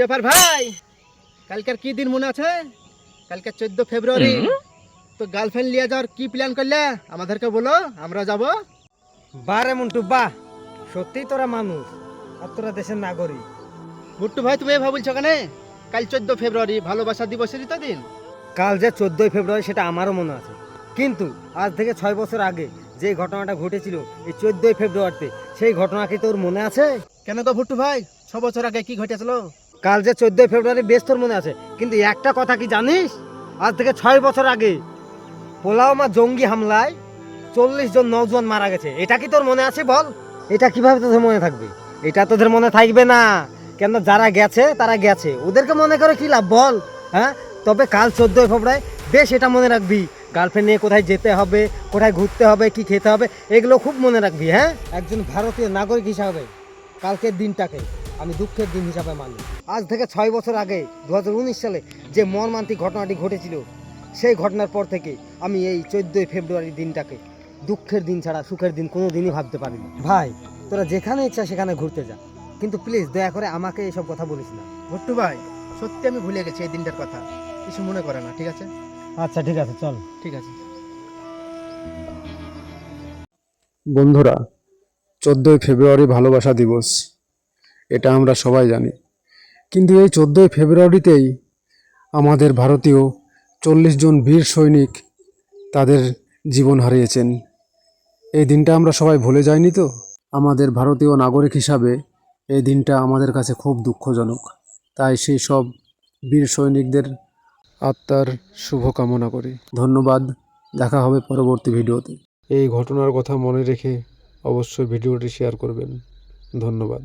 ব্যাপার ভাই? কালকের কি দিন মনে আছে? কালকে 14 ফেব্রুয়ারি। তো গার্লফ্রেন্ড নিয়ে যাওয়ার কি প্ল্যান করলে আমাদেরকে বলো, আমরা যাব। বারে মন্টু বাহ, সত্যি তোরা মানুষ আর তোরা দেশের নাগরিক। ভুট্টু ভাই তুমি এভাবে বলছো কেন? কাল 14 ফেব্রুয়ারি ভালোবাসা দিবসেরই তো দিন। কাল যে 14ই ফেব্রুয়ারি সেটা আমারও মনে আছে, কিন্তু আজ থেকে 6 বছর আগে যে ঘটনাটা ঘটেছিল এই 14ই ফেব্রুয়ারিতে, সেই ঘটনা কি তোর মনে আছে? কেন গো ভুট্টু ভাই, 6 বছর আগে কি ঘটেছিল? কাল যে 14ই ফেব্রুয়ারি বেশ তোর মনে আছে, কিন্তু একটা কথা কি জানিস? আজ থেকে 6 বছর আগে পোলাওমা জঙ্গি হামলায় 40 জন নওজোয়ান মারা গেছে। এটা কি তোর মনে আছে বল? এটা কিভাবে তোদের মনে থাকবে? এটা তোদের মনে থাকবে না, কেন যারা গেছে তারা গেছে, ওদেরকে মনে করে কি লাভ বল? হ্যাঁ, তবে কাল 14ই ফেব্রুয়ারি বেশ এটা মনে রাখবি, গার্লফ্রেন্ড নিয়ে কোথায় যেতে হবে, কোথায় ঘুরতে হবে, কি খেতে হবে, এগুলো খুব মনে রাখবি। হ্যাঁ, একজন ভারতীয় নাগরিক হিসাবে কালকের দিনটাকে আমি দুঃখের দিন হিসাবে মানি। আজ থেকে 6 বছর আগে 2019 সালে যে মর্মান্তিক ঘটনাটি ঘটেছিল, সেই ঘটনার পর থেকে আমি এই 14ই ফেব্রুয়ারি দিনটাকে দুঃখের দিন ছাড়া সুখের দিন কোনো দিনই ভাবতে পারি না। ভাই, তোরা যেখানে ইচ্ছা সেখানে ঘুরতে যা, কিন্তু প্লিজ দয়া করে আমাকে এসব কথা বলিস না। ভুট্টু ভাই সত্যি আমি ভুলে গেছি এই দিনটার কথা, কিছু মনে করে না, ঠিক আছে? আচ্ছা ঠিক আছে, চল। ঠিক আছে। বন্ধুরা, 14ই ফেব্রুয়ারি ভালোবাসা দিবস, এটা আমরা সবাই জানি। কিন্তু এই 14ই ফেব্রুয়ারিতেই আমাদের ভারতীয় 40 জন বীর সৈনিক তাদের জীবন হারিয়েছেন। এই দিনটা আমরা সবাই ভুলে যাইনি তো? আমাদের ভারতীয় নাগরিক হিসাবে এই দিনটা আমাদের কাছে খুব দুঃখজনক। তাই সেই সব বীর সৈনিকদের আত্মার শুভ কামনা করি। ধন্যবাদ, দেখা হবে পরবর্তী ভিডিওতে। এই ঘটনার কথা মনে রেখে অবশ্যই ভিডিওটি শেয়ার করবেন। ধন্যবাদ।